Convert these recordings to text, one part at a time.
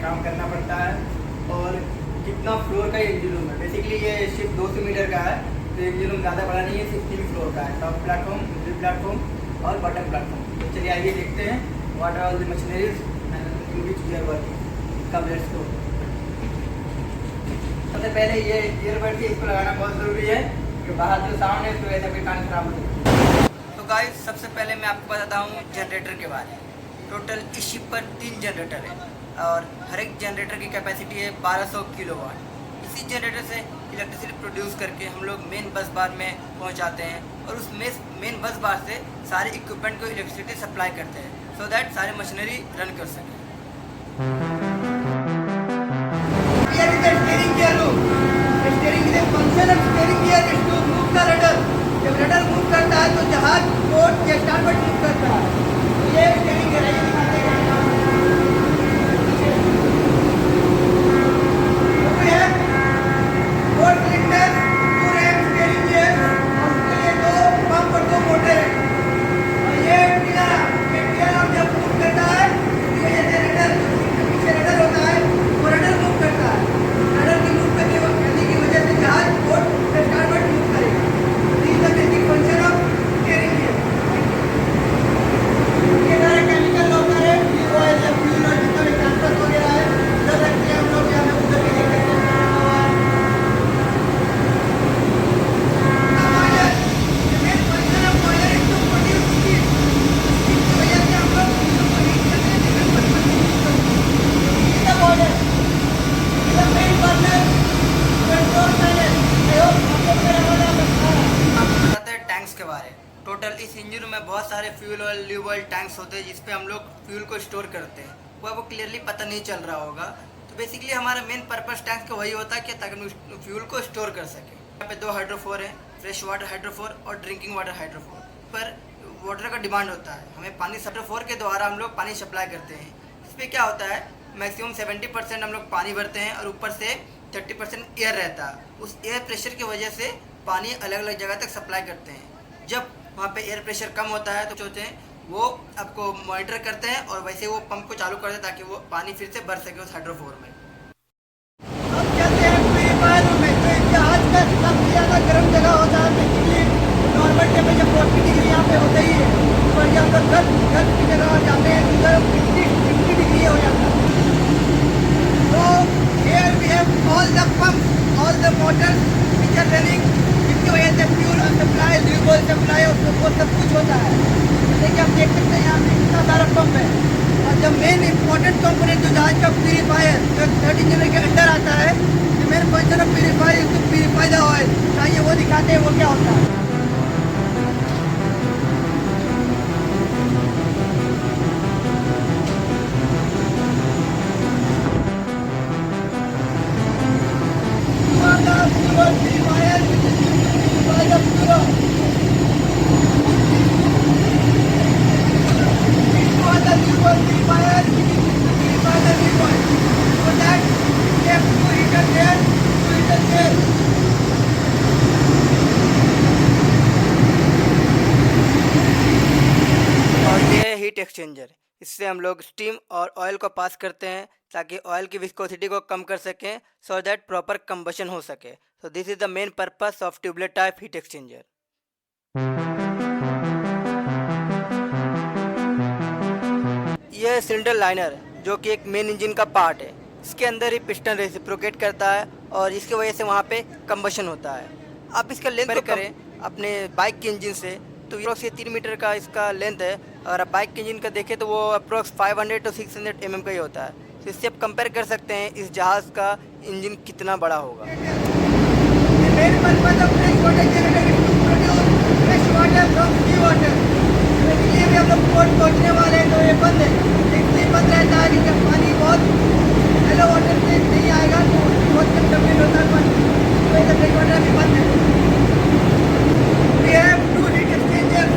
काम करना पड़ता है। और कितना फ्लोर का इंजन रूम है, बेसिकली ये शिप 200 मीटर का है, तो इंजन रूम ज़्यादा बड़ा नहीं है, 16 फ्लोर का है। टॉप प्लेटफॉर्म, मिडिल प्लेटफॉर्म और बॉटम प्लेटफॉर्म। तो चलिए आइए देखते हैं what are all the machineries and in which we are working. Come let's go. सबसे पहले ये ईयरबड है, इसको लगाना बहुत ज़रूरी है कि बाहर जो साउंड है उसकी वजह से कोई कान खराब हो जाए। तो गाइस सबसे पहले मैं आपको बताता हूँ जनरेटर के बारे में। टोटल इस शिप पर 3 जनरेटर है और हर एक जनरेटर की कैपेसिटी है 1200 किलोवाट। इसी जनरेटर से इलेक्ट्रिसिटी प्रोड्यूस करके हम लोग मेन बस बार में पहुंचाते हैं और उस मेन बस बार से सारे इक्विपमेंट को इलेक्ट्रिसिटी सप्लाई करते हैं सो दैट सारे मशीनरी रन कर सकें। जब रडर मूव करता है तो जहाज बोट या स्टारबोर्ड मूव करता है। तो ये स्टीयरिंग है, ये दिखाते हैं। टोटल इस इंजन में बहुत सारे fuel oil, lube oil tanks होते हैं जिसपे हम लोग फ्यूल को स्टोर करते हैं। वो आपको क्लियरली पता नहीं चल रहा होगा। तो बेसिकली हमारा मेन पर्पस टैंक्स का वही होता है कि ताकि हम फ्यूल को स्टोर कर सकें। यहाँ पे 2 हाइड्रोफोर है, फ्रेश वाटर हाइड्रोफोर और ड्रिंकिंग वाटर हाइड्रोफोर। पर वाटर का डिमांड होता है, हमें पानी हाइड्रोफोर के द्वारा हम लोग पानी सप्लाई करते हैं। इस पर क्या होता है, मैक्सिमम 70% हम लोग पानी भरते हैं और ऊपर से 30% एयर रहता है। उस एयर प्रेशर की वजह से पानी अलग अलग जगह तक सप्लाई करते हैं। जब वहाँ पे एयर प्रेशर कम होता है तो होते हैं वो आपको मॉनिटर करते हैं और वैसे वो पंप को चालू करते हैं ताकि वो पानी फिर से भर सके उस हाइड्रोफोर में। अब चलते हैं प्यूरीफायर में। तो जहाज का सबसे ज़्यादा गर्म जगह होता है, बेसिकली नॉर्मल टेम्परेचर 40 डिग्री यहाँ पे होता ही है, पर जब तक 10 की जगह जाते हैं तो 50 डिग्री हो जाता है। तो here we have all the pumps, all the motors which are running, जिसकी वजह से fuel supply, lube oil supply और वो सब कुछ होता है। जैसे कि आप देख सकते हैं यहाँ पे कितना सारा पंप है। और जब मेन इम्पोर्टेंट कंपोनेंट जो जहाज का प्यूरीफायर जो 3rd इंजन के अंदर आता है, जो main function of purifier is to purify the oil. चाहिए वो दिखाते हैं वो क्या होता है। हीट एक्सचेंजर, इससे हम लोग स्टीम और ऑयल को पास करते हैं ताकि ऑयल की विस्कोसिटी को कम कर सकें सो दैट प्रॉपर कंबशन हो सके। सो this is the main purpose of tubeless type heat exchanger. यह सिलेंडर लाइनर जो कि एक मेन इंजन का पार्ट है, इसके अंदर ही पिस्टन रेसिप्रोकेट करता है और इसकी वजह से वहाँ पे कंबशन होता है। आप इसका लेंथ करें अपने बाइक के इंजन से तो अप्रोक्स 3 मीटर का इसका लेंथ है। अगर आप बाइक के इंजन का देखें तो वो अप्रोक्स 500 to 600 mm का ही होता है। तो इससे आप कंपेयर कर सकते हैं इस जहाज़ का इंजन कितना बड़ा होगा। पहुँचने वाले हैं तो ये बंद है, इसलिए बंद रहता है कि पानी बहुत हेलो वाटर से नहीं आएगा तो बहुत कंटामिनेट होता है पानी, तो इधर ब्रेक वाटर भी बंद है। We have 2 heat exchangers.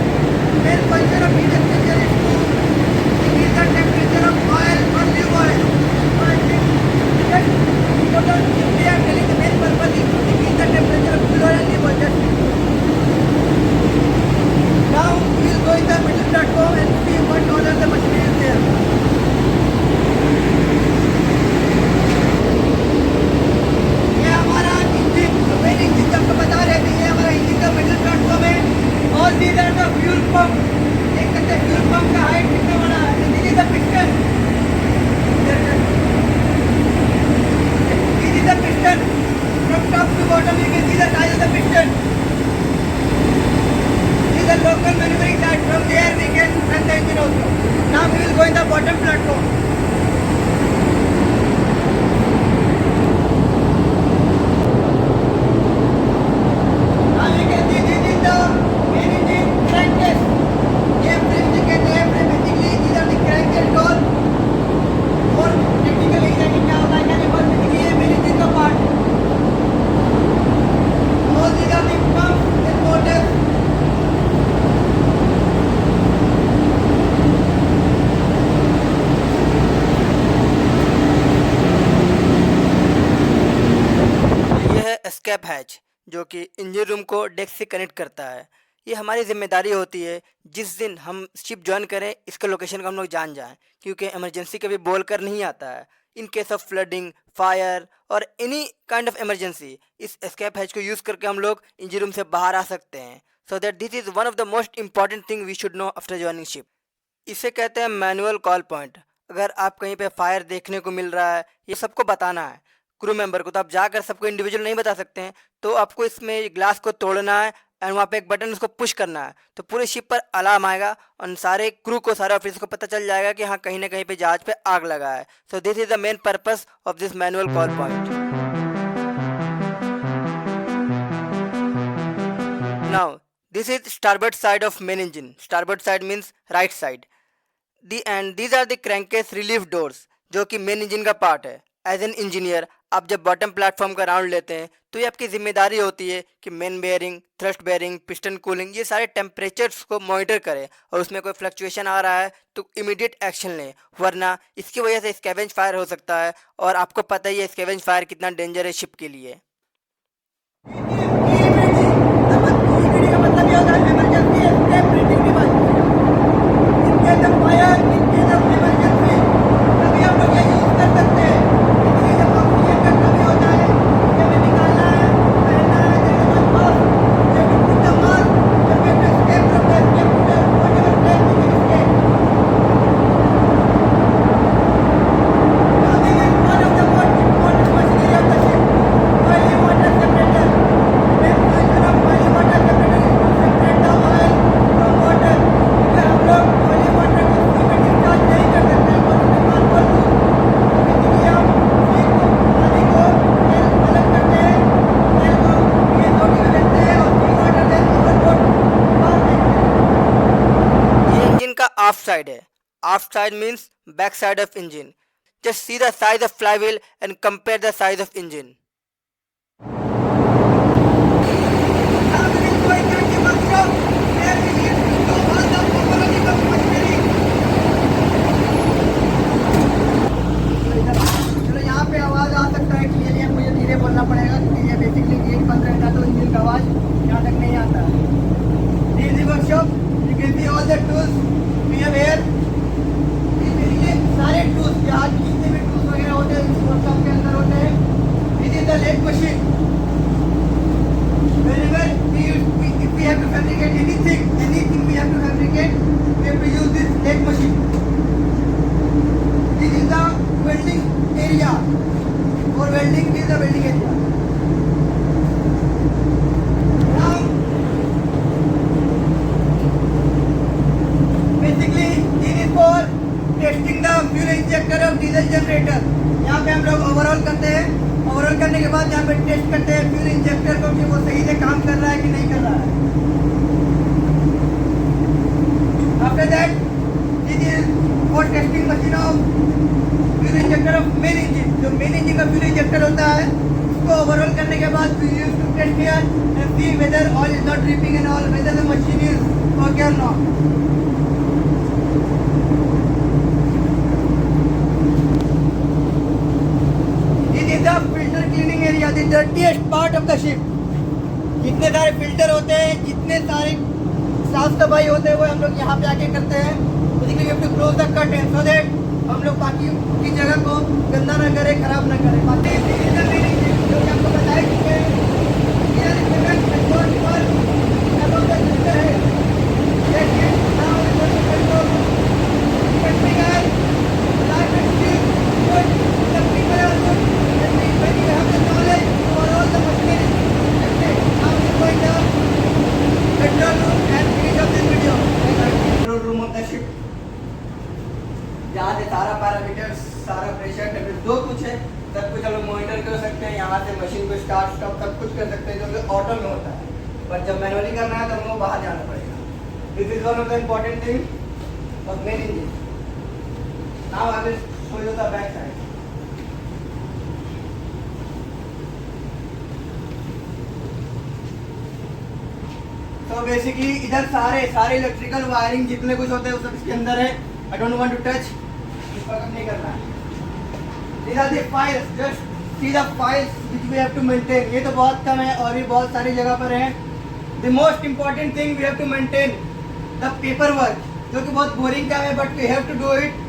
Main function of heat exchanger is to increase the temperature of oil or lube oil. Total, we are telling the main purpose From there we can run the engine also. Now we will go in the bottom platform. Now you can see this is the main engine crankcase. Airframe indicator, airframe basically these are the crankcase doors. और technically जाके क्या होता है क्या नहीं, but basically ये main engine का part है. All these are the pumps and motors. ये है एस्केप हैच जो कि इंजन रूम को डेक से कनेक्ट करता है. ये हमारी जिम्मेदारी होती है जिस दिन हम शिप ज्वाइन करें इसका लोकेशन को हम लोग जान जाएं, क्योंकि इमरजेंसी कभी बोल कर नहीं आता है. In case of flooding, fire और एनी काइंड ऑफ इमरजेंसी इस एस्केप हैच को यूज़ करके हम लोग इंजन रूम से बाहर आ सकते हैं. So that this is one of the most important thing we should know after joining ship. इसे कहते हैं मैनुअल कॉल पॉइंट. अगर आप कहीं पे फायर देखने को मिल रहा है, ये सबको बताना है क्रू मेंबर को, तो आप जाकर सबको इंडिविजुअल नहीं बता सकते हैं. तो आपको इसमें ग्लास को तोड़ना है एंड वहाँ पे एक बटन उसको पुश करना है, तो पूरे शिप पर अलार्म आएगा और सारे क्रू को, सारे ऑफिसर को पता चल जाएगा कि हाँ कहीं ना कहीं पे जहाज पे आग लगा है. So this is the main purpose of this manual call point. Now this is starboard side of main engine. Starboard side means right side. And these are the crankcase relief doors जो कि main engine का part है. As an engineer आप जब bottom platform का round लेते हैं तो ये आपकी जिम्मेदारी होती है कि main bearing, thrust bearing, piston cooling, ये सारे टेम्परेचर्स को मॉनिटर करें और उसमें कोई फ्लक्चुएशन आ रहा है तो इमीडिएट एक्शन लें, वरना इसकी वजह से स्कैवेंज फायर हो सकता है. और आपको पता ही है स्कैवेंज फायर कितना डेंजर है शिप के लिए. Aft side है. Aft side means back side of engine. Just see the size of flywheel and compare the size of engine. चलो यहाँ पे आवाज आ सकता है क्लियरली, मुझे धीरे बोलना पड़ेगा क्योंकि ये बेसिकली गेट बंद रहता तो इंजन का आवाज यहाँ तक नहीं आता. This is workshop. You can see all the tools. ये सारे टूल्स जहाज जितने भी टूल्स वगैरह होते हैं इस वर्कशॉप के अंदर होते हैं. This is the leg machine. Whenever if we have to fabricate anything we have to fabricate, we have to use this leg machine. This is the welding area. For welding, this is the welding area. Now, basically, this is for testing the fuel injector of diesel generator. यहाँ पे हम लोग overall करते हैं. Overall करने के बाद यहाँ पे टेस्ट करते हैं फ्यूल इंजेक्टर को कि वो सही से काम कर रहा है कि नहीं कर रहा है. After that this is for testing machine of fuel injector of main engine. जो मेन इंजन का फ्यूल इंजेक्टर होता है उसको ओवरऑल करने के बाद we use to test here and see whether oil is not dripping and all, whether the machine is okay और not. Filter cleaning area, the dirtiest part of the ship. जितने सारे filter होते हैं, जितने सारे साफ सफाई होते हैं वो हम लोग यहाँ पे आके करते हैं. Basically we have to close the curtain so that हम लोग बाकी की जगह को गंदा ना करें, खराब ना करें. बाकी जो कि आपको बताया कि control room and finish of this video. यहाँ से मशीन को स्टार्ट स्टॉप सब कुछ कर सकते हैं, जो कि ऑटो में होता है। पर जब मैनुअली करना है तो हमको बाहर जाना पड़ेगा। This is one of the important thing of main engine. Now I will show you the back side. तो बेसिकली इधर सारे इलेक्ट्रिकल वायरिंग जितने कुछ होते हैं वो सब इसके अंदर है। I don't want to touch, इस पर नहीं करना है। These are the files, just see the files which we have to maintain। ये तो बहुत कम है और ये बहुत सारी जगह पर है। The most important thing we have to maintain the paperwork, जो कि बहुत बोरिंग काम है, but we have to do it